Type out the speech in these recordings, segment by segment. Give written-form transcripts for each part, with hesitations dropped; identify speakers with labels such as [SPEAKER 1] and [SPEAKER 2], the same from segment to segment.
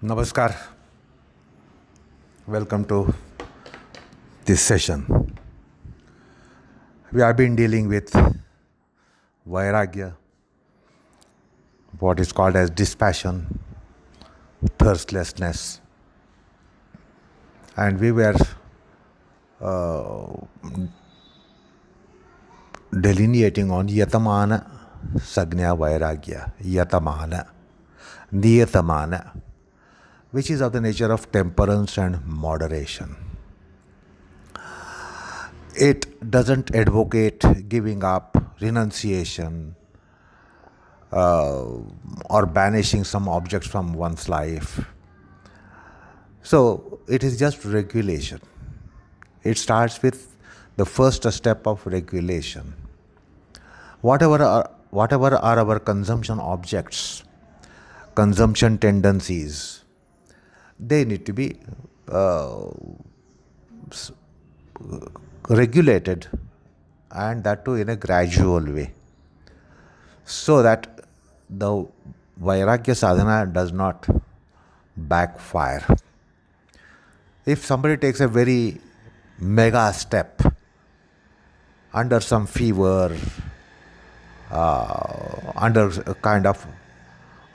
[SPEAKER 1] Namaskar. Welcome to this session. We have been dealing with Vairagya, what is called as dispassion, thirstlessness, and we were delineating on Yatamana Sagnya Vairagya, Yatamana, Niyatamana, which is of the nature of temperance and moderation. It doesn't advocate giving up, renunciation, or banishing some objects from one's life. So it is just regulation. It starts with the first step of regulation. Whatever are our consumption objects, consumption tendencies, they need to be regulated, and that too in a gradual way, so that the Vairagya sadhana does not backfire. If somebody takes a very mega step under some fever, under a kind of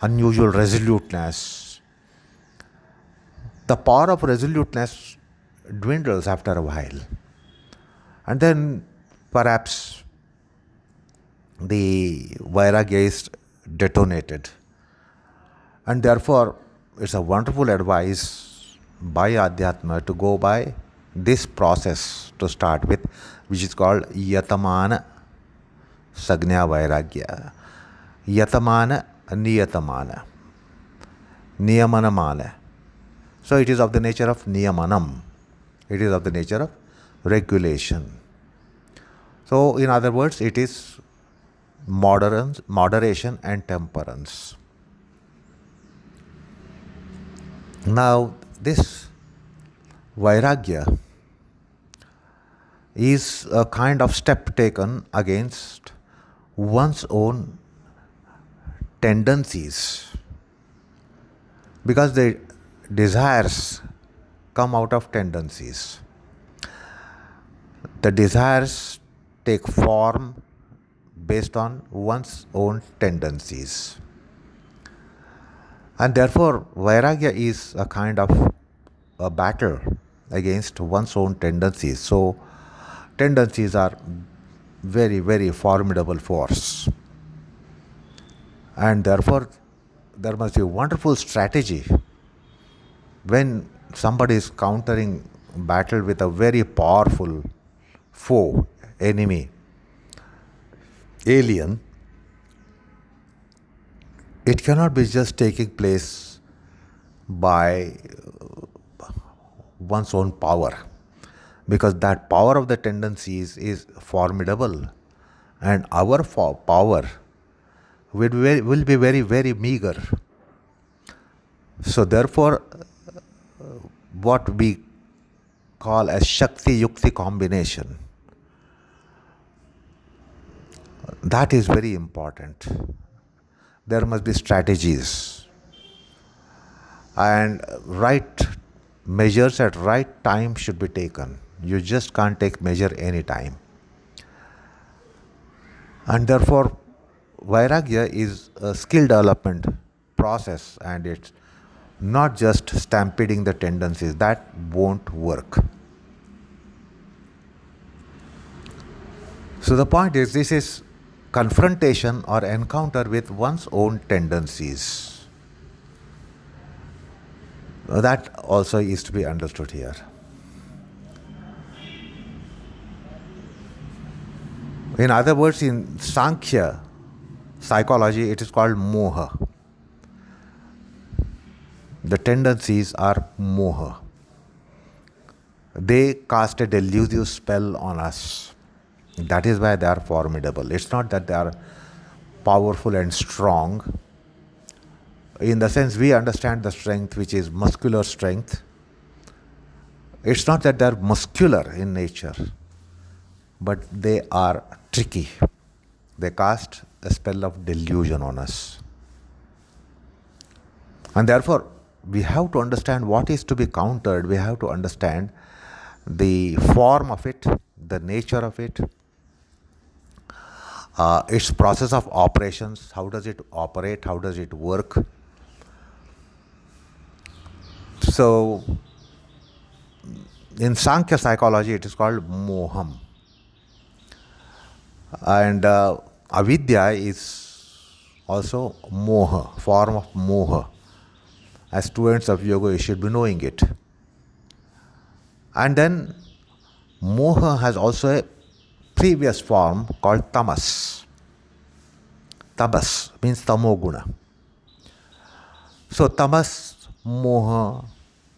[SPEAKER 1] unusual resoluteness, the power of resoluteness dwindles after a while. And then perhaps the Vairagya is detonated. And therefore, it's a wonderful advice by Adhyatma to go by this process to start with, which is called Yatamana Sagnya Vairagya. Yatamana, Niyatamana, Niyamanamana. So it is of the nature of Niyamanam. It is of the nature of regulation. So, in other words, it is moderation and temperance. Now, this Vairagya is a kind of step taken against one's own tendencies, because the desires come out of tendencies. The desires take form based on one's own tendencies. And therefore, Vairagya is a kind of a battle against one's own tendencies. So, tendencies are very, very formidable force. And therefore, there must be a wonderful strategy when somebody is countering battle with a very powerful foe, enemy, alien. It cannot be just taking place by one's own power, because that power of the tendencies is formidable, and our power will be very, very meager. So therefore, what we call as Shakti Yukti combination, that is very important. There must be strategies, and right measures at right time should be taken. You just can't take measure any time. And therefore, Vairagya is a skill development process, and it's not just stampeding the tendencies. That won't work. So the point is, this is confrontation or encounter with one's own tendencies. That also is to be understood here. In other words, in Sankhya psychology, it is called moha. The tendencies are moha. They cast a delusive spell on us. That is why they are formidable. It's not that they are powerful and strong. In the sense we understand the strength, which is muscular strength. It's not that they are muscular in nature, but they are tricky. They cast a spell of delusion on us. And therefore, we have to understand what is to be countered. We have to understand the form of it, the nature of it, its process of operations, how does it operate, how does it work. So, in Sankhya psychology, it is called moham. And avidya is also moha, form of moha. As students of yoga, you should be knowing it. And then moha has also a previous form called tamas. Tamas means tamoguna. So tamas, moha,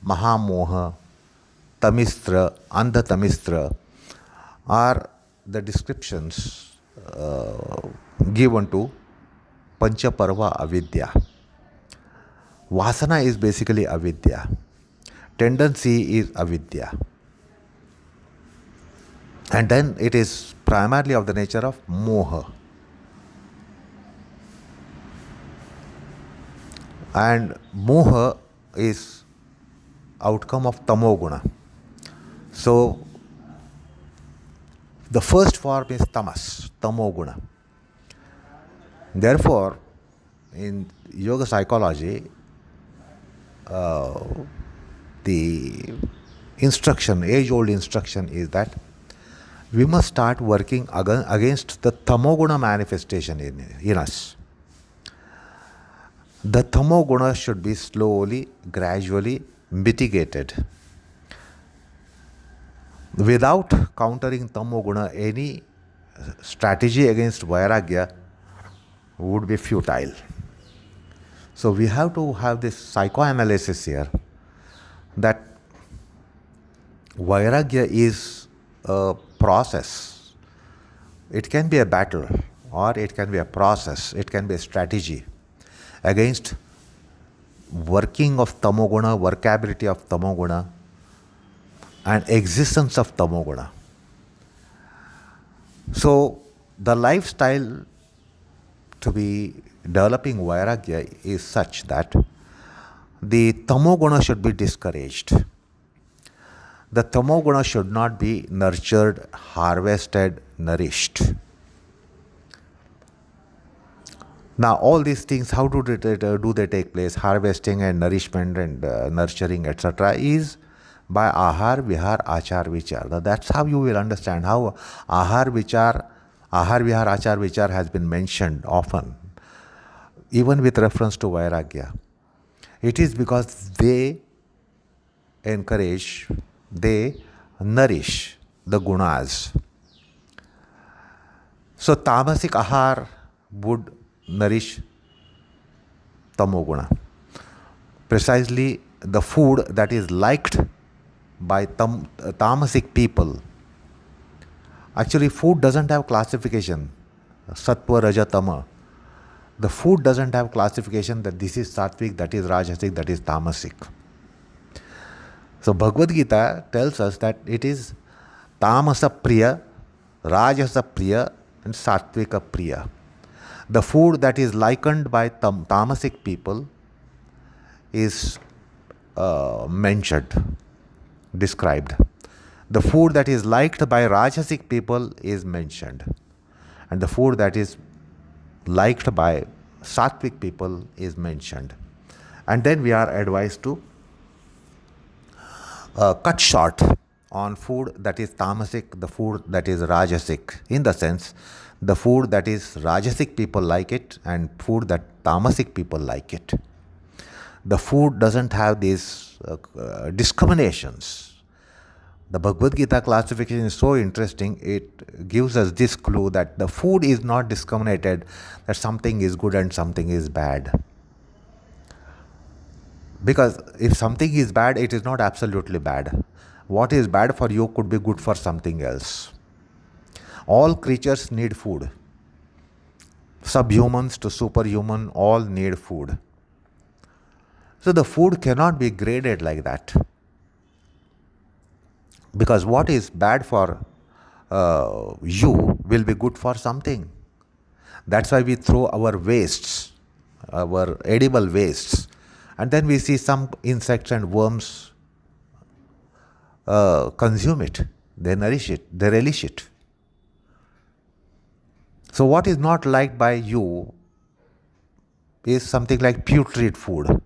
[SPEAKER 1] mahamoha, tamistra, andhatamistra are the descriptions given to Panchaparva avidya. Vasana is basically avidya. Tendency is avidya. And then it is primarily of the nature of moha. And moha is outcome of tamoguna. So the first form is tamas, tamoguna. Therefore, in yoga psychology, the instruction, age-old instruction is that we must start working against the tamoguna manifestation in us. The tamoguna should be slowly, gradually mitigated. Without countering tamoguna, any strategy against vairagya would be futile. So we have to have this psychoanalysis here that vairagya is a process. It can be a battle, or it can be a process, it can be a strategy against working of tamoguna, workability of tamoguna, and existence of tamoguna. So the lifestyle to be developing vairagya is such that the tamoguna should be discouraged. The tamoguna should not be nurtured, harvested, nourished. Now, all these things, how do they take place? Harvesting and nourishment and nurturing, etc., is by ahar, vihar, achar, vichar. Now, that's how you will understand how ahar, vihar, achar, vichar has been mentioned often, even with reference to vairagya. It is because they encourage, they nourish the gunas. So, tamasic ahar would nourish tamoguna. Precisely the food that is liked by tamasic people. Actually, food doesn't have classification. Sattva, Raja, Tama. The food doesn't have classification that this is sattvic, that is rajasic, that is tamasic. So Bhagavad Gita tells us that it is tamasa priya, rajasa priya, and sattvika priya. The food that is likened by tamasic people is mentioned, described. The food that is liked by rajasic people is mentioned. And the food that is liked by sattvic people is mentioned. And then we are advised to cut short on food that is tamasic, the food that is rajasic, in the sense the food that is rajasic people like it and food that tamasic people like it. The food doesn't have these discriminations. The Bhagavad Gita classification is so interesting. It gives us this clue that the food is not discriminated, that something is good and something is bad. Because if something is bad, it is not absolutely bad. What is bad for you could be good for something else. All creatures need food. Subhumans to superhuman, all need food. So the food cannot be graded like that. Because what is bad for you will be good for something. That's why we throw our wastes, our edible wastes, And then we see some insects and worms consume it, they nourish it, they relish it. So what is not liked by you is something like putrid food.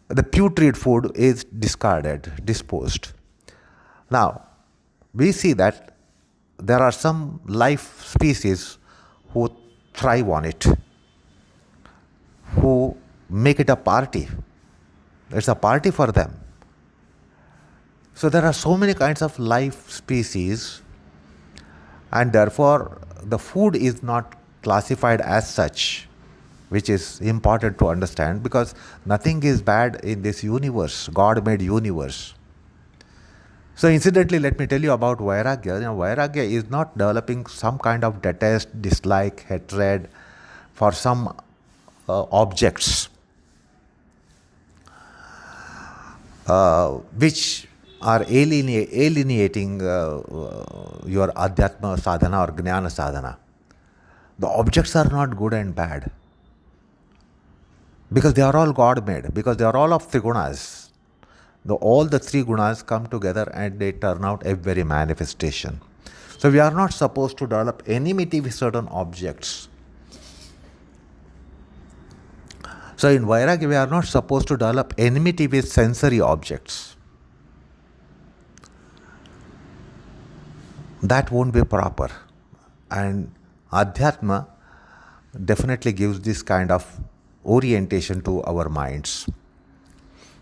[SPEAKER 1] The putrid food is discarded, disposed. Now, we see that there are some life species who thrive on it, who make it a party. It's a party for them. So there are so many kinds of life species, and therefore the food is not classified as such, which is important to understand, because nothing is bad in this universe, God-made universe. So incidentally, let me tell you about Vairagya. Vairagya is not developing some kind of detest, dislike, hatred for some objects which are alienating your adhyatma sadhana or jnana sadhana. The objects are not good and bad, because they are all God made, because they are all of trigunas. All the three gunas come together and they turn out a very manifestation. So we are not supposed to develop enmity with certain objects. So in Vairagya, we are not supposed to develop enmity with sensory objects. That won't be proper. And Adhyatma definitely gives this kind of orientation to our minds.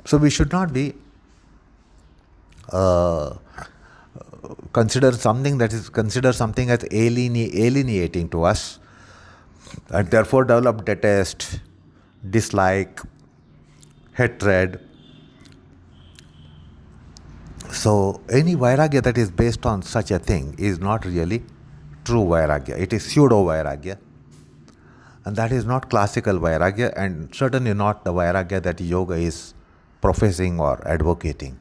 [SPEAKER 1] So we should not be consider something as alienating to us, and therefore develop detest, dislike, hatred. So any Vairagya that is based on such a thing is not really true Vairagya. It is pseudo Vairagya. And that is not classical Vairagya, and certainly not the Vairagya that yoga is professing or advocating.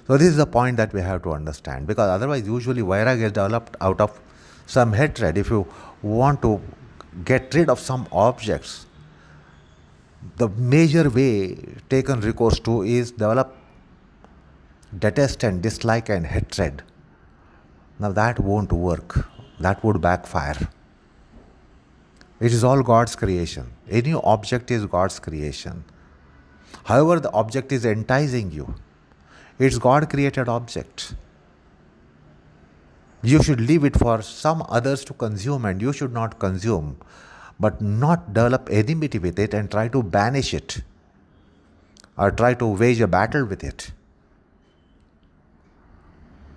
[SPEAKER 1] So this is the point that we have to understand, because otherwise usually Vairagya is developed out of some hatred. If you want to get rid of some objects, the major way taken recourse to is develop detest and dislike and hatred. Now that won't work. That would backfire. It is all God's creation. Any object is God's creation. However, the object is enticing you. It's God-created object. You should leave it for some others to consume, and you should not consume, but not develop enmity with it and try to banish it or try to wage a battle with it.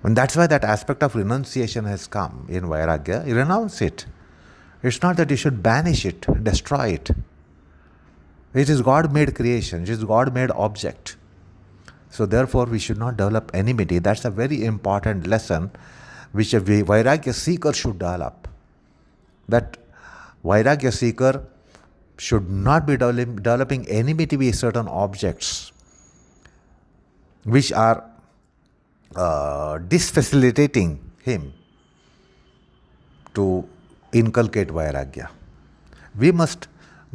[SPEAKER 1] And that's why that aspect of renunciation has come in Vairagya. You renounce it. It's not that you should banish it, destroy it. It is God-made creation. It is God-made object. So therefore, we should not develop enmity. That's a very important lesson which a Vairagya seeker should develop. That Vairagya seeker should not be developing enmity with certain objects which are disfacilitating him to inculcate Vairagya. We must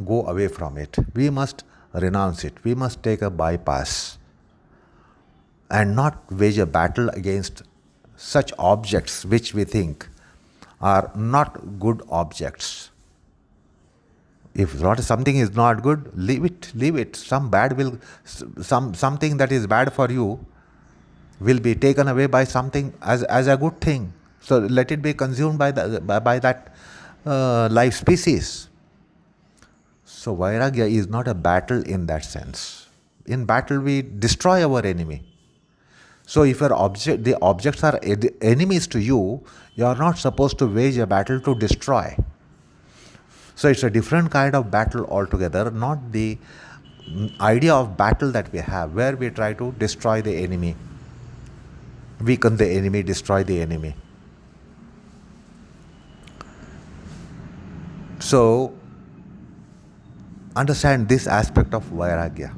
[SPEAKER 1] go away from it. We must renounce it. We must take a bypass and not wage a battle against such objects which we think are not good objects. If something is not good, leave it. Something that is bad for you will be taken away by something as a good thing. So let it be consumed by that life species. So Vairagya is not a battle in that sense. In battle, we destroy our enemy. So if the objects are enemies to you, you are not supposed to wage a battle to destroy. So it's a different kind of battle altogether, not the idea of battle that we have, where we try to destroy the enemy, weaken the enemy, destroy the enemy. So understand this aspect of Vairagya.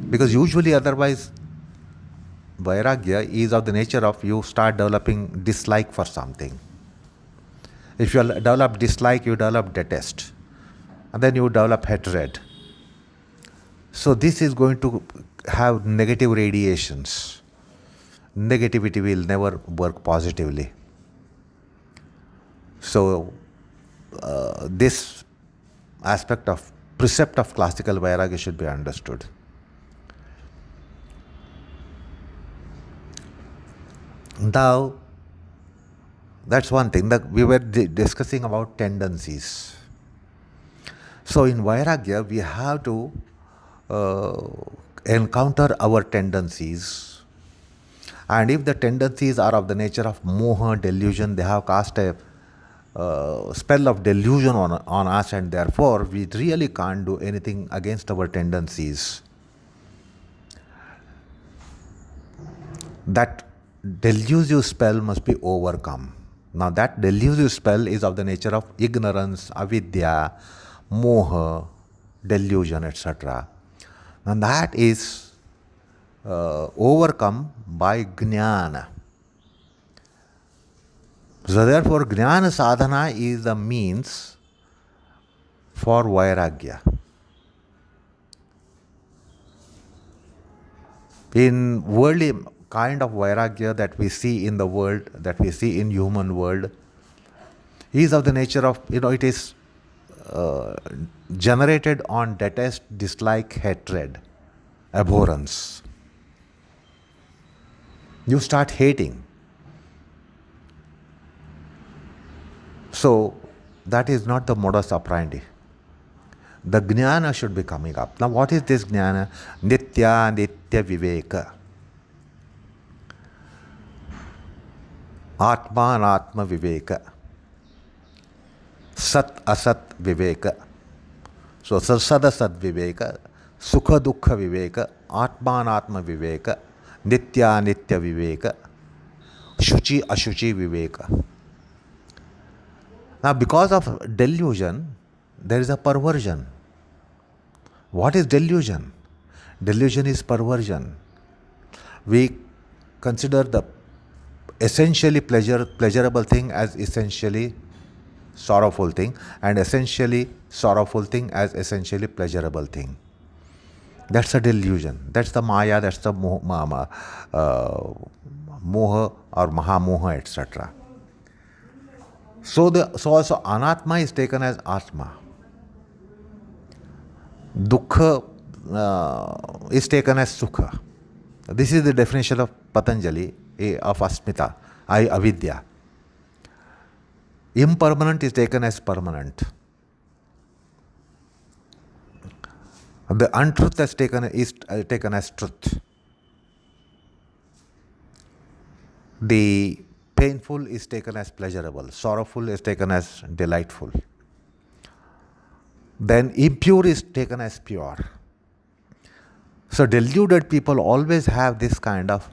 [SPEAKER 1] Because usually otherwise Vairagya is of the nature of you start developing dislike for something. If you develop dislike, you develop detest. And then you develop hatred. So this is going to have negative radiations. Negativity will never work positively. So this aspect of precept of classical Vairagya should be understood. Now, that's one thing that we were discussing about tendencies. So in Vairagya, we have to encounter our tendencies. And if the tendencies are of the nature of moha, delusion, they have cast a spell of delusion on us, and therefore we really can't do anything against our tendencies. That delusive spell must be overcome. Now that delusive spell is of the nature of ignorance, avidya, moha, delusion, etc. And that is overcome by jnana. So therefore jnana sadhana is the means for vairagya. In worldly kind of vairagya that we see in the world, that we see in human world, is of the nature of, it is generated on detest, dislike, hatred, abhorrence. You start hating. So that is not the modus operandi. The jnana should be coming up. Now what is this jnana? Nitya nitya viveka. Atma anatma viveka. Sat asat viveka. So sad asat viveka, sukha dukkha viveka, atma anatma viveka, nitya nitya viveka, shuchi ashuchi viveka. Now because of delusion, there is a perversion. What is delusion? Delusion is perversion. We consider the essentially pleasurable thing as essentially sorrowful thing, and essentially sorrowful thing as essentially pleasurable thing. That's a delusion. That's the maya, that's the moha or mahamoha, etc. So also anatma is taken as atma. Dukkha is taken as sukha. This is the definition of Patanjali of asmita, avidya. Impermanent is taken as permanent. The untruth is taken as truth. The painful is taken as pleasurable. Sorrowful is taken as delightful. Then impure is taken as pure. So deluded people always have this kind of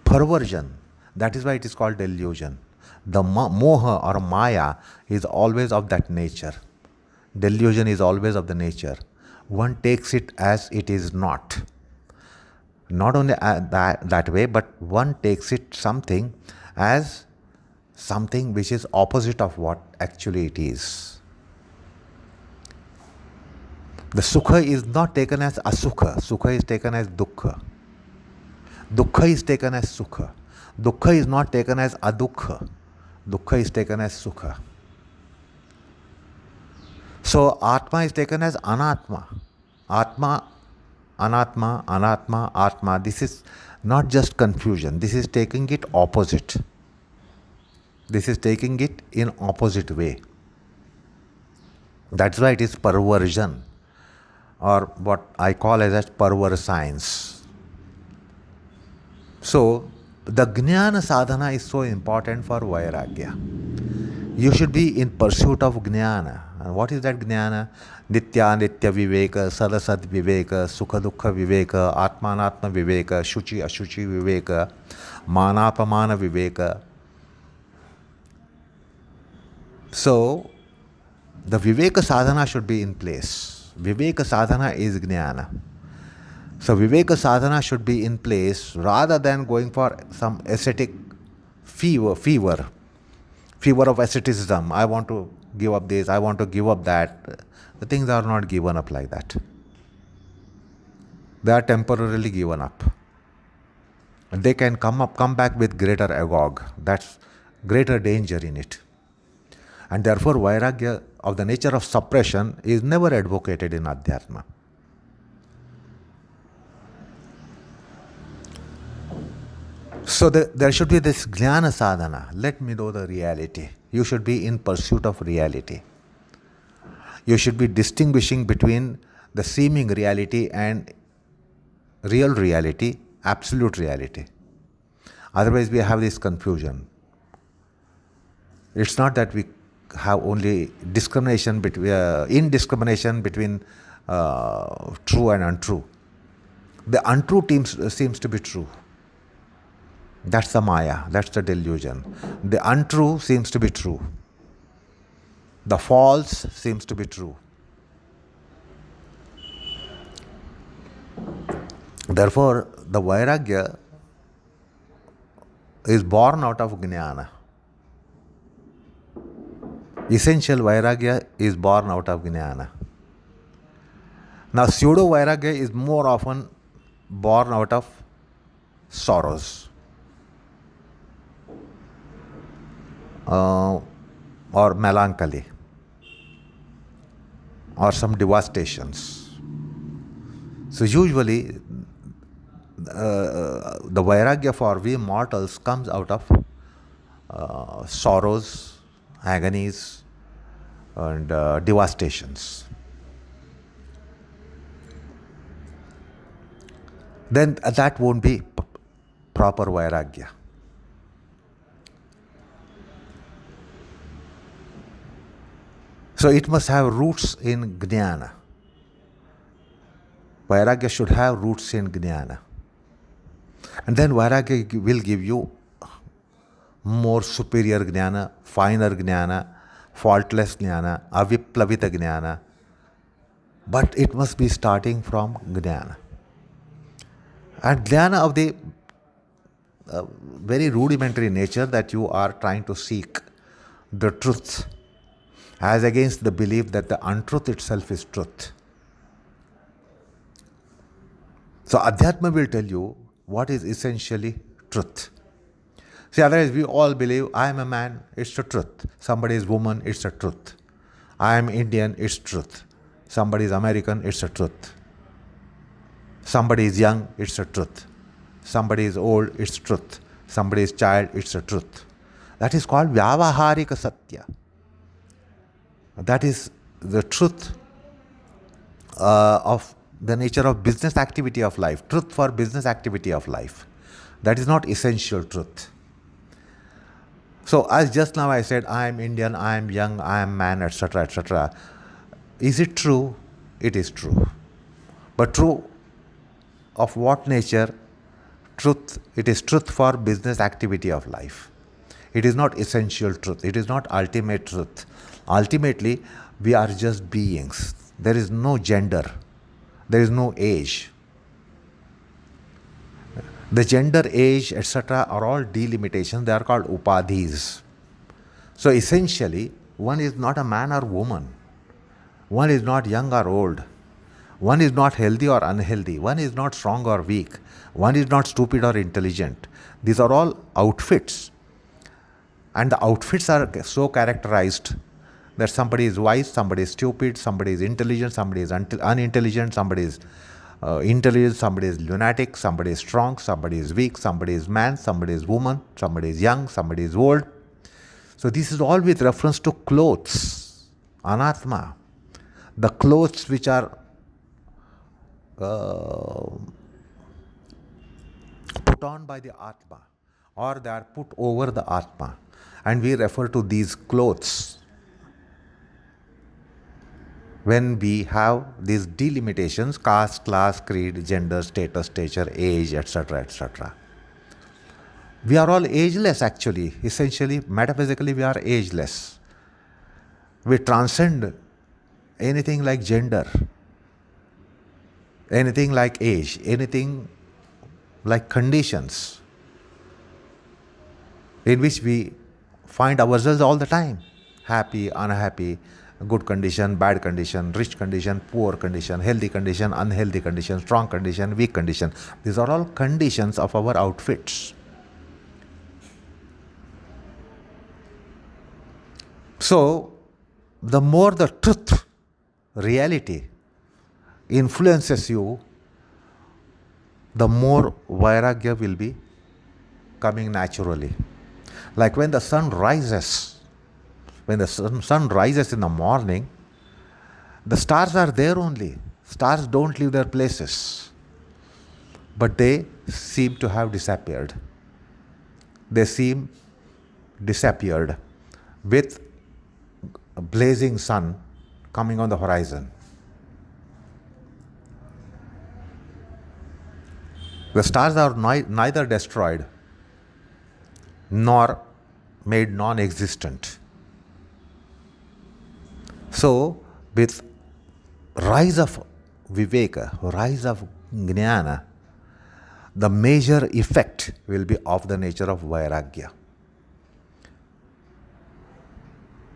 [SPEAKER 1] perversion. That is why it is called delusion. The moha or maya is always of that nature. Delusion is always of the nature. One takes it as it is not. Not only that way, but one takes it something as something which is opposite of what actually it is. The sukha is not taken as asukha. Sukha is taken as dukkha. Dukkha is taken as sukha. Dukkha is not taken as adukha. Dukkha is taken as sukha. So atma is taken as anatma. Atma, anatma, anatma, atma. This is not just confusion. This is taking it opposite. This is taking it in opposite way. That's why it is perversion, or what I call as perverse science. So the jnana sadhana is so important for vairagya. You should be in pursuit of jnana. And what is that jnana? Nitya nitya viveka, sadasat viveka, sukha dukkha viveka, atmanatma viveka, shuchi ashuchi viveka, manapamana viveka. So the viveka sadhana should be in place. Viveka sadhana is jnana. So viveka sadhana should be in place rather than going for some ascetic fever of asceticism. I want to give up this, I want to give up that. The things are not given up like that. they are temporarily given up. They can come back with greater agog. That's greater danger in it. And therefore, vairagya of the nature of suppression is never advocated in Adhyatma. So there should be this jnana sadhana. Let me know the reality. You should be in pursuit of reality. You should be distinguishing between the seeming reality and real reality, absolute reality. Otherwise, we have this confusion. It's not that we have only discrimination between indiscrimination between true and untrue. The untrue seems to be true. That's the maya, that's the delusion. The untrue seems to be true. The false seems to be true. Therefore, the vairagya is born out of jnana. Essential vairagya is born out of jnana. Now, pseudo vairagya is more often born out of sorrows or melancholy or some devastations. So usually the vairagya for we mortals comes out of sorrows, agonies and devastations. Then that won't be proper vairagya. So it must have roots in jnana. Vairagya should have roots in jnana. And then vairagya will give you more superior jnana, finer jnana, faultless jnana, aviplavita jnana. But it must be starting from jnana. And jnana of the very rudimentary nature that you are trying to seek the truth, as against the belief that the untruth itself is truth. So Adhyatma will tell you what is essentially truth. See, otherwise we all believe I am a man, it's the truth. Somebody is woman, it's the truth. I am Indian, it's truth. Somebody is American, it's the truth. Somebody is young, it's the truth. Somebody is old, it's truth. Somebody is child, it's the truth. That is called Vyavaharika Satya. That is the truth of the nature of business activity of life, truth for business activity of life. That is not essential truth. So as just now I said, I am Indian, I am young, I am man, etc., etc. Is it true? It is true. But true of what nature? Truth, it is truth for business activity of life. It is not essential truth. It is not ultimate truth. Ultimately, we are just beings. There is no gender. There is no age. The gender, age, etc. are all delimitations. They are called upadhis. So essentially, one is not a man or woman. One is not young or old. One is not healthy or unhealthy. One is not strong or weak. One is not stupid or intelligent. These are all outfits. And the outfits are so characterized that somebody is wise, somebody is stupid, somebody is intelligent, somebody is unintelligent, somebody is intelligent, somebody is lunatic, somebody is strong, somebody is weak, somebody is man, somebody is woman, somebody is young, somebody is old. So this is all with reference to clothes, anatma. The clothes which are put on by the atma, or they are put over the atma. And we refer to these clothes when we have these delimitations: caste, class, creed, gender, status, stature, age, etc., etc. We are all ageless actually. Essentially, metaphysically, we are ageless. We transcend anything like gender, anything like age, anything like conditions in which we find ourselves all the time, happy, unhappy, good condition, bad condition, rich condition, poor condition, healthy condition, unhealthy condition, strong condition, weak condition. These are all conditions of our outfits. So, the more the truth, reality influences you, the more vairagya will be coming naturally. Like when the sun rises, when the sun rises in the morning, the stars are there only. Stars don't leave their places. But they seem to have disappeared. They seem disappeared with a blazing sun coming on the horizon. The stars are neither destroyed nor made non-existent. So, with rise of viveka, rise of jnana, the major effect will be of the nature of vairagya.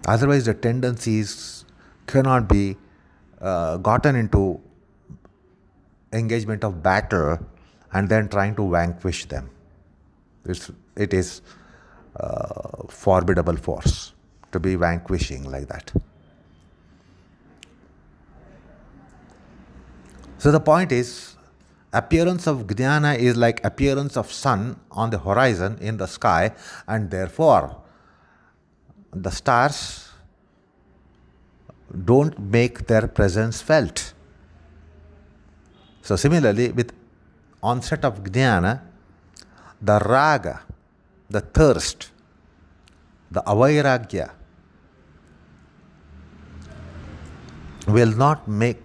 [SPEAKER 1] Otherwise, the tendencies cannot be gotten into engagement of battle and then trying to vanquish them. It is formidable force to be vanquishing like that. So the point is, appearance of jnana is like appearance of sun on the horizon in the sky, and therefore the stars don't make their presence felt. So similarly, with onset of jnana, the raga, the thirst, the avairagya will not make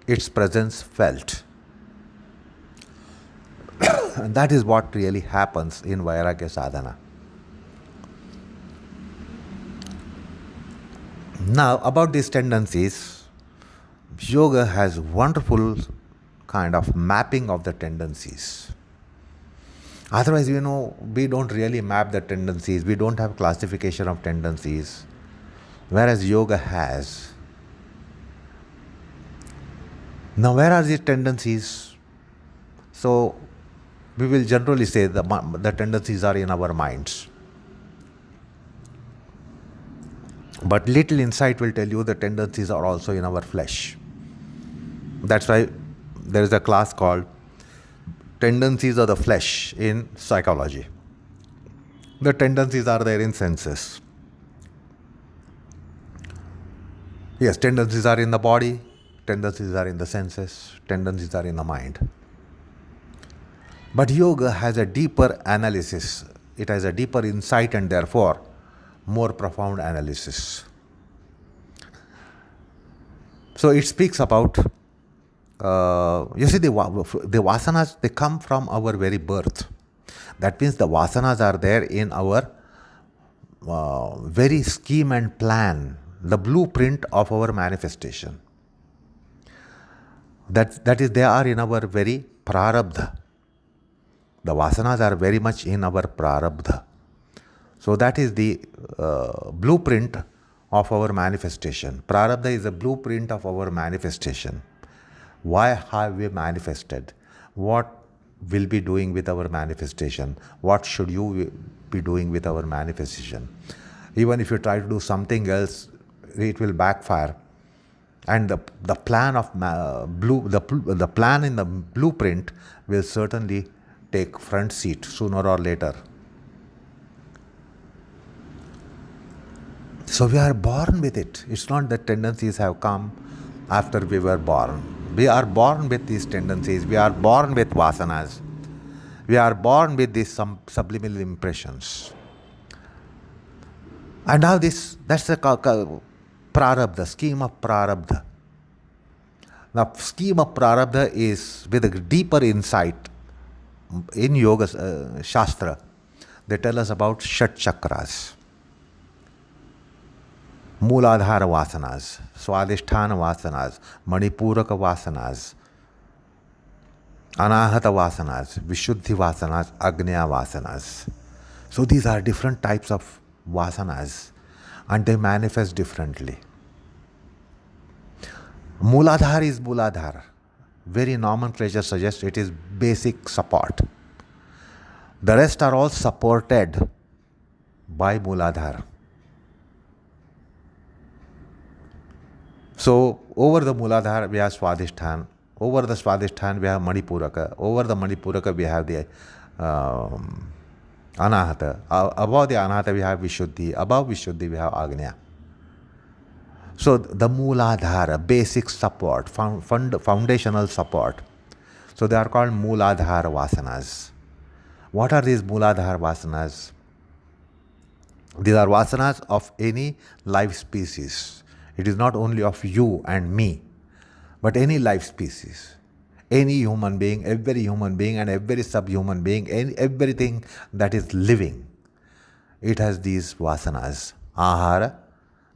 [SPEAKER 1] its presence felt. And that is what really happens in vairagya sadhana. Now, about these tendencies, yoga has wonderful kind of mapping of the tendencies. Otherwise, we don't really map the tendencies. We don't have classification of tendencies, whereas yoga has. Now, where are these tendencies? So, we will generally say the tendencies are in our minds. But little insight will tell you the tendencies are also in our flesh. That's why there is a class called Tendencies of the Flesh in psychology. The tendencies are there in senses. Yes, tendencies are in the body, tendencies are in the senses, tendencies are in the mind. But yoga has a deeper analysis. It has a deeper insight and therefore more profound analysis. So it speaks about, you see, the vasanas, they come from our very birth. That means the vasanas are there in our very scheme and plan, the blueprint of our manifestation. That is, they are in our very prarabdha. The vasanas are very much in our prarabdha. So that is the blueprint of our manifestation. Prarabdha is a blueprint of our manifestation. Why have we manifested? What will be doing with our manifestation? What should you be doing with our manifestation? Even if you try to do something else, it will backfire. And the plan of the plan in the blueprint will certainly take front seat sooner or later. So we are born with it. It's not that tendencies have come after we were born. We are born with these tendencies. We are born with vasanas. We are born with these subliminal impressions. And now that's the prarabdha, scheme of prarabdha. Now, scheme of prarabdha is with a deeper insight in yoga shastra. They tell us about Shat Chakras. Mooladhara vasanas, Swadhisthana vasanas, Manipuraka vasanas, Anahata vasanas, Vishuddhi vasanas, Agnya vasanas. So these are different types of vasanas and they manifest differently. Mooladhara is Mooladhara. Very nomenclature suggests it is basic support. The rest are all supported by Mooladhara. So over the Mooladhara we have Swadhisthana. Over the Swadhisthana we have Manipuraka. Over the Manipuraka we have the Anahata. Above the Anahata we have Vishuddhi. Above Vishuddhi we have Agnya. So the Mooladhara, basic support, foundational support. So they are called Mooladhara Vasanas. What are these Mooladhara Vasanas? These are vasanas of any life species. It is not only of you and me, but any life species. Any human being, every human being and every subhuman being, everything that is living, it has these vasanas. Ahara,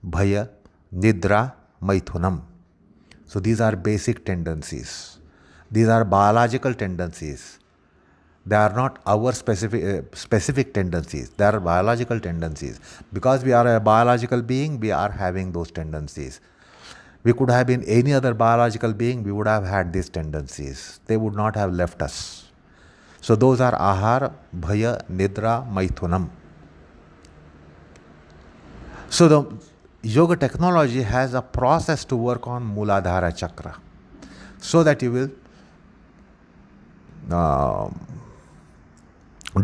[SPEAKER 1] Bhaya, Nidra, Maithunam. So these are basic tendencies. These are biological tendencies. They are not our specific tendencies. They are biological tendencies. Because we are a biological being, we are having those tendencies. We could have been any other biological being, we would have had these tendencies. They would not have left us. So those are Ahara, Bhaya, Nidra, Maithunam. So the yoga technology has a process to work on Mooladhara chakra, so that you will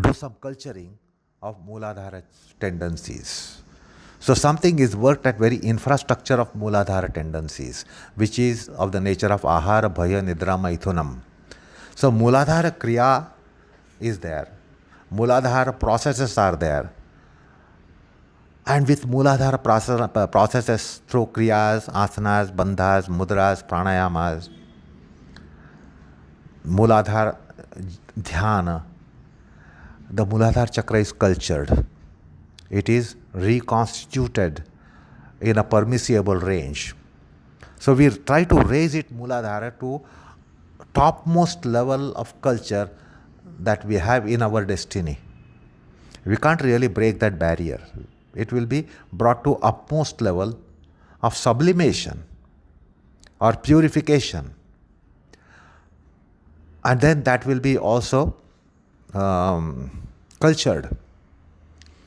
[SPEAKER 1] do some culturing of Mooladhara tendencies. So something is worked at very infrastructure of Mooladhara tendencies, which is of the nature of Ahara, Bhaya, Nidra, Maithunam. So Mooladhara Kriya is there. Mooladhara processes are there. And with Mooladhara processes through Kriyas, Asanas, Bandhas, Mudras, Pranayamas, Mooladhara Dhyana, the Mooladhara chakra is cultured. It is reconstituted in a permissible range. So we try to raise it, Mooladhara, to topmost level of culture that we have in our destiny. We can't really break that barrier. It will be brought to upmost level of sublimation or purification. And then that will be also cultured.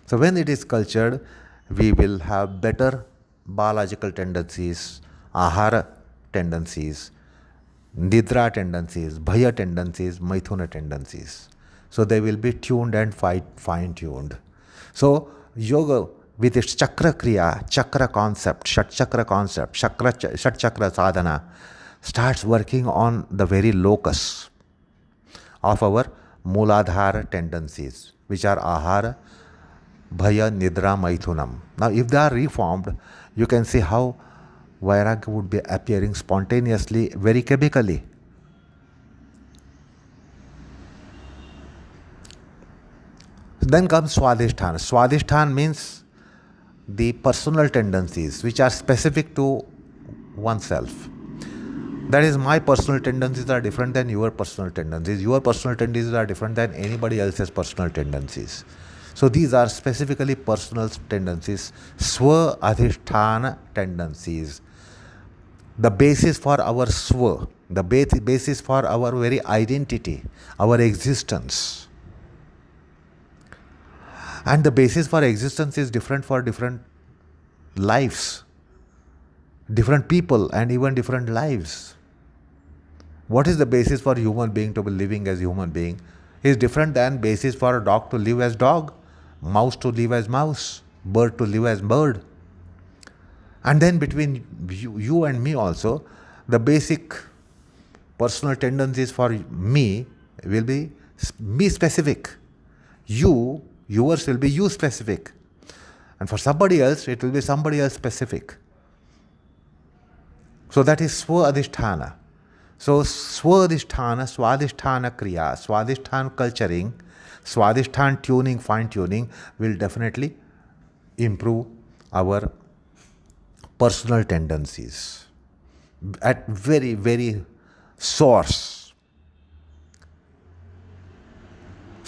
[SPEAKER 1] So when it is cultured, we will have better biological tendencies, ahara tendencies, nidra tendencies, bhaya tendencies, maithuna tendencies. So they will be tuned and fine-tuned. So yoga with its chakra kriya, chakra concept, shat chakra concept, shat chakra sadhana starts working on the very locus of our Mooladhara tendencies, which are ahara, bhaya, nidra, maithunam. Now if they are reformed, you can see how vairagya would be appearing spontaneously, very chemically. Then comes Swadhisthana. Swadhisthana means the personal tendencies which are specific to oneself. That is, my personal tendencies are different than your personal tendencies. Your personal tendencies are different than anybody else's personal tendencies. So these are specifically personal tendencies, Swa Adhishthana tendencies. The basis for our Swa, the basis for our very identity, our existence. And the basis for existence is different for different lives, different people, and even different lives. What is the basis for human being to be living as human being is different than basis for a dog to live as dog, mouse to live as mouse, bird to live as bird. And then between you and me also, the basic personal tendencies for me will be me specific. Yours will be you specific. And for somebody else, it will be somebody else specific. So that is Swa Adhishthana. So Swa Adhishthana, Swadhisthana Kriya, Swadhisthana culturing, Swadhisthana tuning, fine tuning will definitely improve our personal tendencies at very, very source.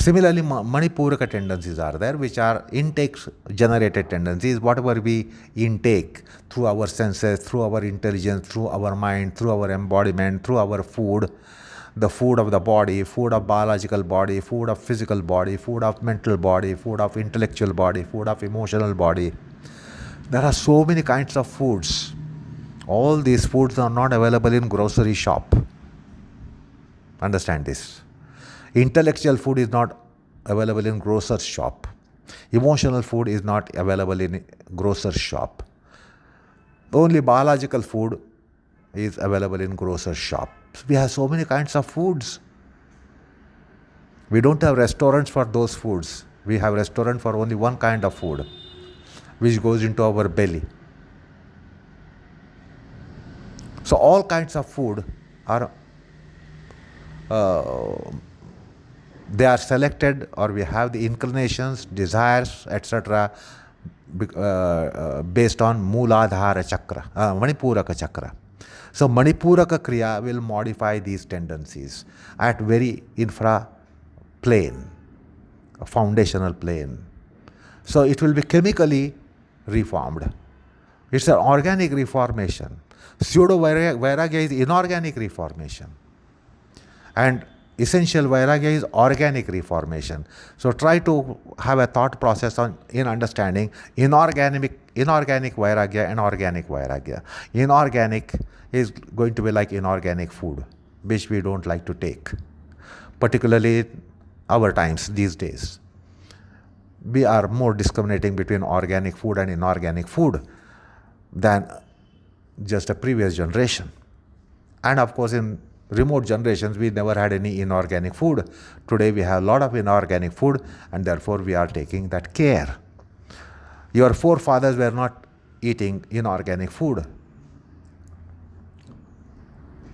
[SPEAKER 1] Similarly, Manipuraka tendencies are there, which are intake generated tendencies, whatever we intake through our senses, through our intelligence, through our mind, through our embodiment, through our food, the food of the body, food of biological body, food of physical body, food of mental body, food of intellectual body, food of emotional body. There are so many kinds of foods. All these foods are not available in grocery shop. Understand this. Intellectual food is not available in grocer's shop. Emotional food is not available in grocer's shop. Only biological food is available in grocer's shop. We have so many kinds of foods. We don't have restaurants for those foods. We have restaurant for only one kind of food, which goes into our belly. So all kinds of food are they are selected, or we have the inclinations, desires, etc. Based on Mooladhara Chakra, Manipuraka Chakra. So Manipuraka Kriya will modify these tendencies at very infra plane, a foundational plane. So it will be chemically reformed. It's an organic reformation. Pseudo Vairagya is inorganic reformation. And essential Vairagya is organic reformation. So try to have a thought process in understanding inorganic Vairagya and organic Vairagya. Inorganic is going to be like inorganic food, which we don't like to take, particularly our times these days. We are more discriminating between organic food and inorganic food than just a previous generation. And of course, in remote generations, we never had any inorganic food. Today, we have a lot of inorganic food, and therefore, we are taking that care. Your forefathers were not eating inorganic food.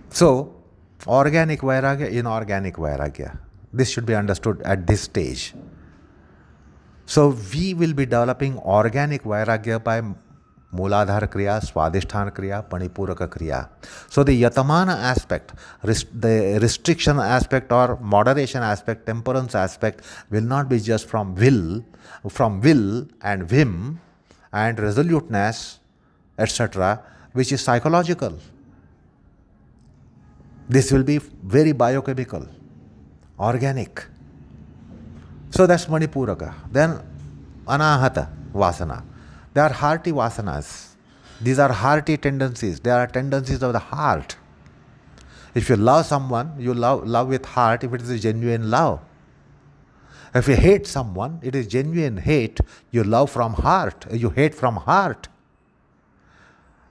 [SPEAKER 1] So, organic Vairagya, inorganic Vairagya. This should be understood at this stage. So, we will be developing organic Vairagya by Mooladhara Kriya, Swadhisthana Kriya, Manipuraka Kriya. So the Yatamana aspect, the restriction aspect or moderation aspect, temperance aspect will not be just from will and vim and resoluteness, etc., which is psychological. This will be very biochemical, organic. So that's Manipuraka. Then Anahata Vasana. They are hearty vasanas. These are hearty tendencies. They are tendencies of the heart. If you love someone, you love with heart if it is a genuine love. If you hate someone, it is genuine hate. You love from heart. You hate from heart.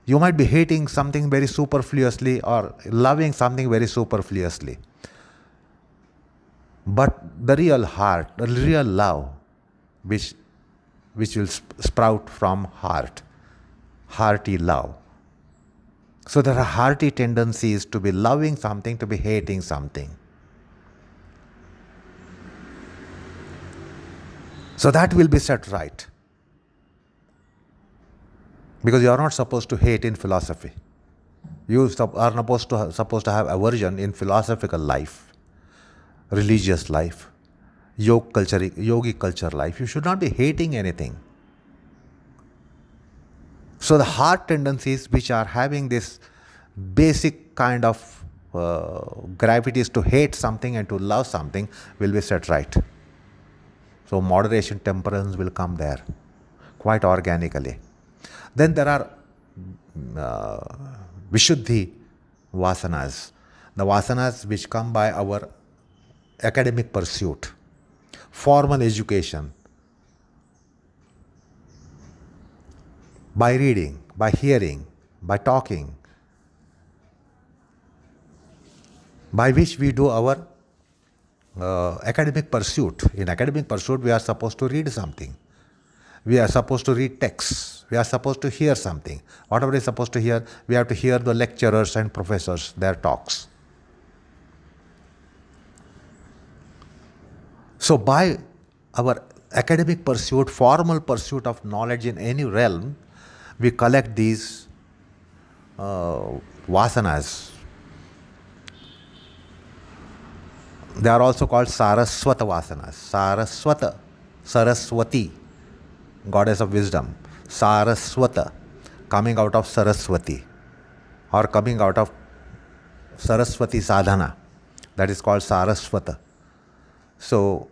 [SPEAKER 1] You might be hating something very superfluously or loving something very superfluously. But the real heart, the real love, which will sprout from heart, hearty love. So there are hearty tendencies to be loving something, to be hating something. So that will be set right. Because you are not supposed to hate in philosophy. You are supposed to have aversion in philosophical life, religious life, yogic culture life. You should not be hating anything. So the heart tendencies which are having this basic kind of gravities to hate something and to love something will be set right. So moderation, temperance will come there quite organically. Then there are Vishuddhi vasanas, the vasanas which come by our academic pursuit, formal education, by reading, by hearing, by talking, by which we do our academic pursuit. In academic pursuit, we are supposed to read something. We are supposed to read texts. We are supposed to hear something. Whatever is supposed to hear, we have to hear the lecturers and professors, their talks. So by our academic pursuit, formal pursuit of knowledge in any realm, we collect these vasanas. They are also called Saraswata Vasanas. Saraswata, Saraswati, goddess of wisdom. Saraswata, coming out of Saraswati or coming out of Saraswati sadhana. That is called Saraswata. So,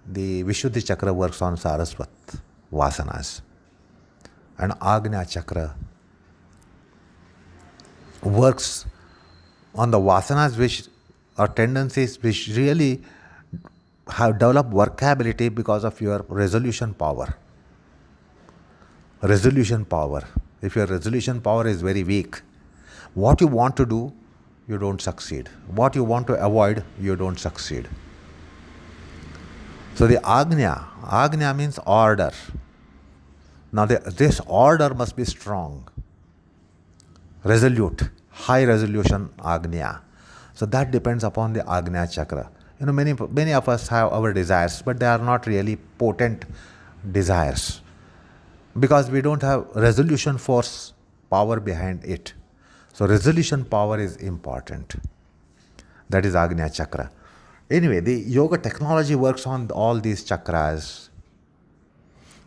[SPEAKER 1] the Vishuddhi Chakra works on Saraswat Vasanas. And Agnya Chakra works on the Vasanas which are tendencies which really have developed workability because of your resolution power. Resolution power. If your resolution power is very weak, what you want to do, you don't succeed. What you want to avoid, you don't succeed. So the Agnya means order. Now this order must be strong, resolute, high resolution Agnya. So that depends upon the Agnya Chakra. Many of us have our desires, but they are not really potent desires because we don't have resolution force power behind it. So resolution power is important. That is Agnya Chakra. Anyway, the yoga technology works on all these chakras.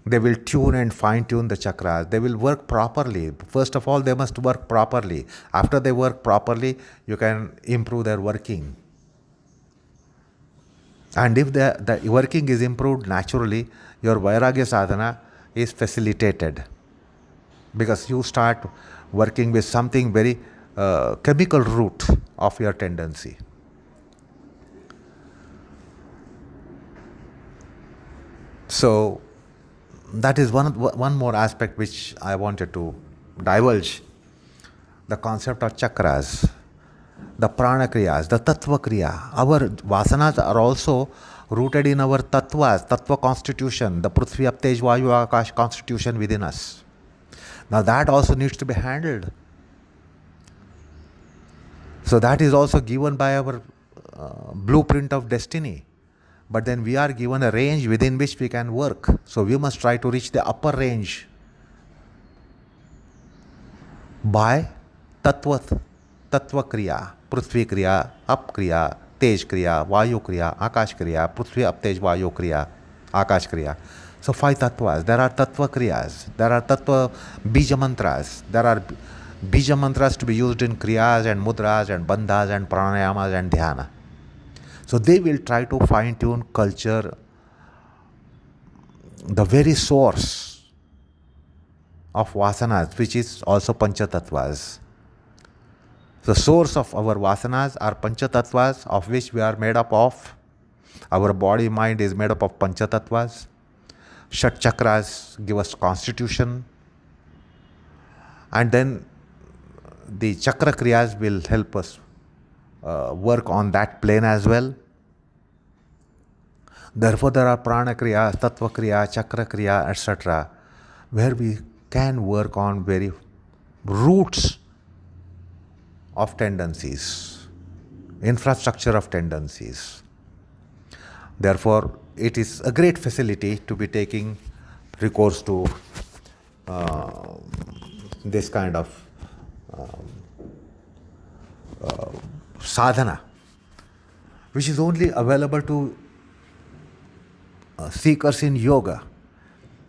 [SPEAKER 1] They will tune and fine tune the chakras. They will work properly. First of all, they must work properly. After they work properly, you can improve their working. And if the working is improved naturally, your Vairagya sadhana is facilitated. Because you start working with something very chemical root of your tendency. So, that is one more aspect which I wanted to divulge. The concept of chakras, the prana kriyas, the tattva kriya. Our vasanas are also rooted in our tattvas, tattva constitution, the prithvi, aptej, vayu, akash constitution within us. Now that also needs to be handled. So that is also given by our blueprint of destiny. But then we are given a range within which we can work. So we must try to reach the upper range by tattva kriya, prithvi kriya, ap kriya, tej kriya, vayu kriya, akash kriya, prithvi, ap, tej, vayu kriya, akash kriya. So 5 tattvas. There are tattva kriyas. There are tattva bija mantras. There are bija mantras to be used in kriyas and mudras and bandhas and pranayamas and dhyana. So they will try to fine-tune culture, the very source of vasanas, which is also panchatattvas. The source of our vasanas are panchatattvas, of which we are made up of. Our body, mind is made up of panchatattvas. Shat chakras give us constitution. And then the chakra kriyas will help us work on that plane as well. Therefore, there are prana kriya, tattva kriya, chakra kriya, etc., where we can work on very roots of tendencies, infrastructure of tendencies. Therefore, it is a great facility to be taking recourse to this kind of sadhana, which is only available to seekers in yoga.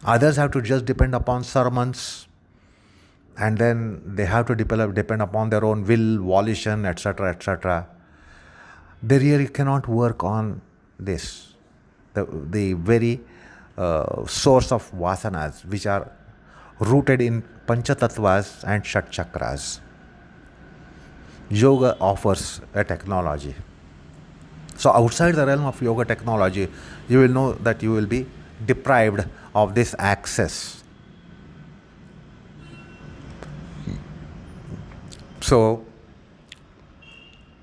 [SPEAKER 1] Others have to just depend upon sermons, and then they have to depend upon their own will, volition, etc., etc. They really cannot work on this, the very source of vasanas, which are rooted in panchatattvas and shat chakras. Yoga offers a technology. So outside the realm of yoga technology, you will know that you will be deprived of this access. So,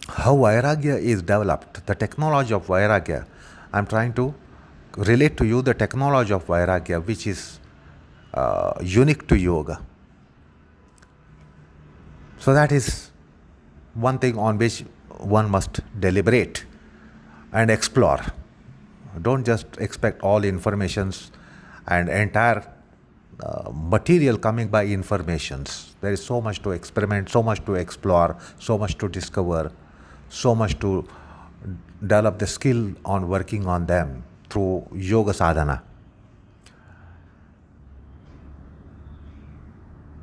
[SPEAKER 1] how Vairagya is developed, the technology of Vairagya, I am trying to relate to you the technology of Vairagya, which is unique to yoga. So that is one thing on which one must deliberate and explore. Don't just expect all informations and entire material coming by informations. There is so much to experiment, so much to explore, so much to discover, so much to develop the skill on working on them through yoga sadhana.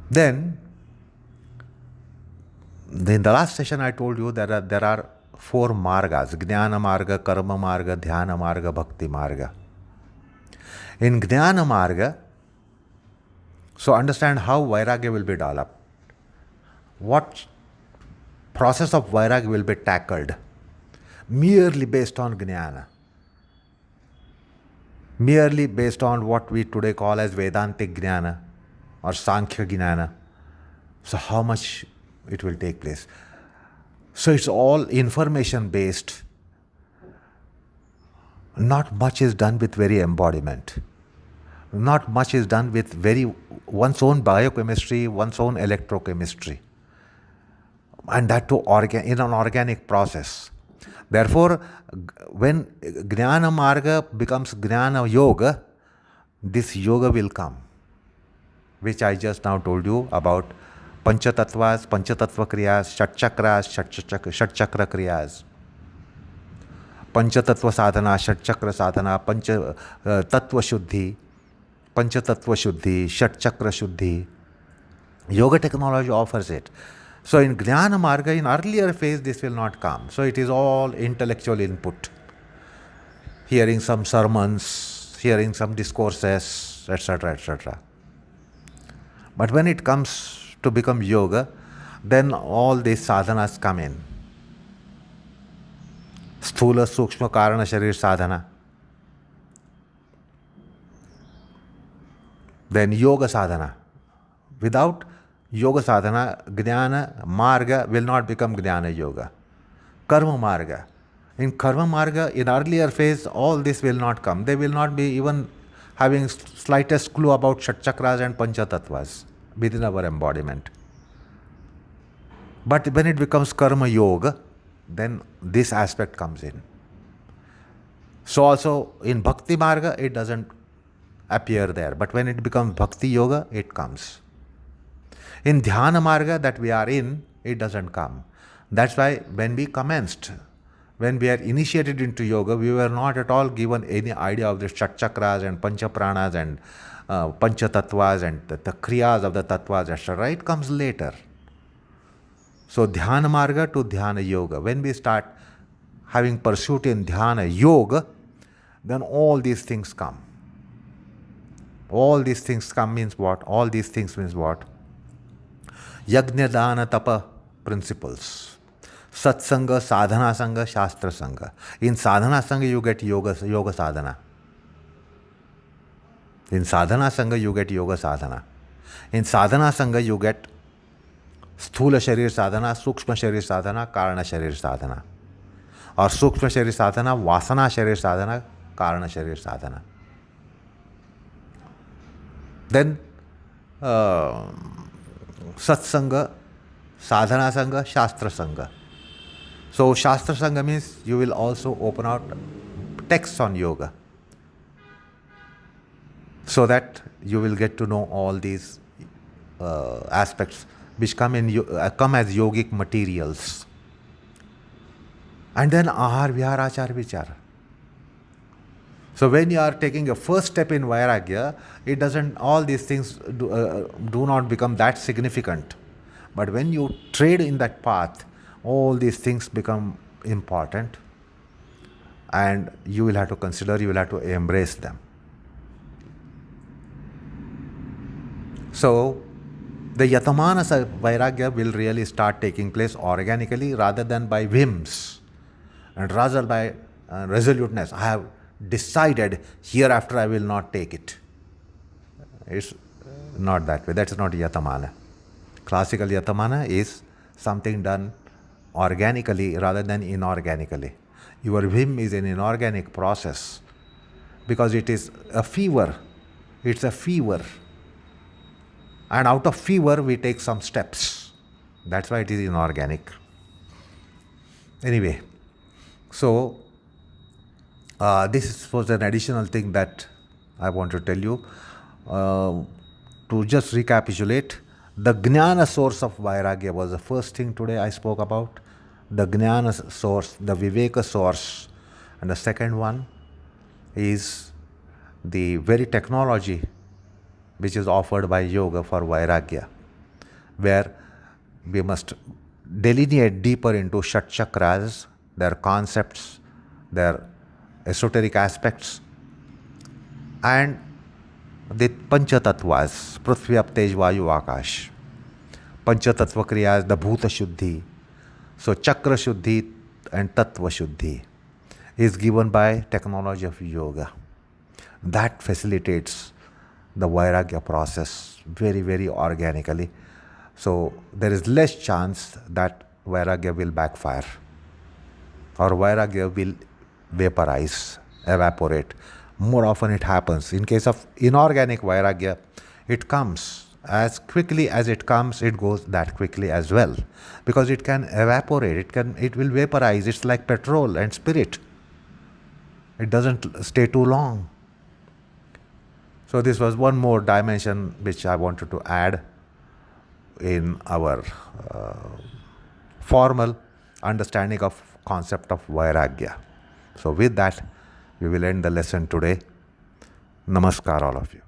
[SPEAKER 1] Then, in the last session I told you there are four margas: Jnana Marga, Karma Marga, Dhyana Marga, Bhakti Marga. In Jnana Marga, so understand how Vairagya will be developed. What process of Vairagya will be tackled merely based on Jnana. Merely based on what we today call as Vedantic Jnana or Sankhya Jnana. So how much it will take place? So it's all information based. Not much is done with very embodiment. Not much is done with one's own biochemistry, one's own electrochemistry. And that too in an organic process. Therefore, when Jnana Marga becomes Jnana Yoga, this yoga will come, which I just now told you about Panchatatvas, Panchatattva Kriyas, Shat Chakra Kriyas. Panchatattva Sadhana, Shat Chakra Sadhana, Tattva Shuddhi, Panchatattva Shuddhi, Shat Chakra Shuddhi. Yoga technology offers it. So in Jnana Marga, in earlier phase, this will not come. So it is all intellectual input. Hearing some sermons, hearing some discourses, etc., etc. But when it comes to become yoga, then all these sadhanas come in. Sthula, Sukshma, Karana, Sharir sadhana. Then yoga sadhana. Without yoga sadhana, Jnana Marga will not become Jnana Yoga. Karma Marga. In Karma Marga, in earlier phase, all this will not come. They will not be even having slightest clue about Shat Chakras and Panchatattvas within our embodiment. But when it becomes Karma Yoga, then this aspect comes in. So also in Bhakti Marga, it doesn't appear there. But when it becomes Bhakti Yoga, it comes. In Dhyana Marga that we are in, it doesn't come. That's why when we commenced, when we are initiated into yoga, we were not at all given any idea of the Shat Chakras and Pancha Pranas and Pancha Tattvas and the Kriyas of the Tattvas, etc. It comes later. So Dhyana Marga to Dhyana Yoga. When we start having pursuit in Dhyana Yoga, then all these things come. All these things come means what? All these things means what? Yajna Dana Tapa principles. Satsanga, Sadhana Sangha, Shastra Sangha. In Sadhana Sangha you get yoga sadhana. In Sadhana Sangha you get yoga sadhana. In Sadhana Sangha you get Sthula Sharir Sadhana, Sukshma Sharir Sadhana, Karana Sharir Sadhana. Or Sukshma Sharir Sadhana, Vasana Sharir Sadhana, Karana Sharir Sadhana. Then Satsanga, Sadhana Sangha, Shastra Sangha. So Shastra Sangha means you will also open out texts on yoga, so that you will get to know all these aspects which come as yogic materials. And then Ahar, Vihar, Achar, Vichar. So when you are taking a first step in Vairagya, it doesn't, all these things do not become that significant. But when you trade in that path, all these things become important, and you will have to consider, you will have to embrace them. So the Yatamana Vairagya will really start taking place organically rather than by whims and rather by resoluteness. I have decided hereafter I will not take it. It's not that way. That's not Yatamana. Classical Yatamana is something done organically rather than inorganically. Your whim is an inorganic process because it is a fever. It's a fever. And out of fever we take some steps. That's why it is inorganic. Anyway, so this was an additional thing that I want to tell you. To just recapitulate, the Jnana source of Vairagya was the first thing today I spoke about. the Jnana source, the Viveka source. And the second one is the very technology which is offered by yoga for Vairagya, where we must delineate deeper into Shat Chakras, their concepts, their esoteric aspects, and the Panchatattvas, Prithvi, Ap, Tej, Vayu, Akash. Panchatattva Kriyas, the Bhuta Shuddhi. So Chakra Shuddhi and Tattva Shuddhi is given by technology of yoga. That facilitates the Vairagya process very, very organically. So there is less chance that Vairagya will backfire or Vairagya will vaporize, evaporate. More often it happens. In case of inorganic Vairagya, it comes. As quickly as it comes, it goes that quickly as well. Because it can evaporate, it will vaporize. It's like petrol and spirit. It doesn't stay too long. So this was one more dimension which I wanted to add in our formal understanding of concept of Vairagya. So with that, we will end the lesson today. Namaskar all of you.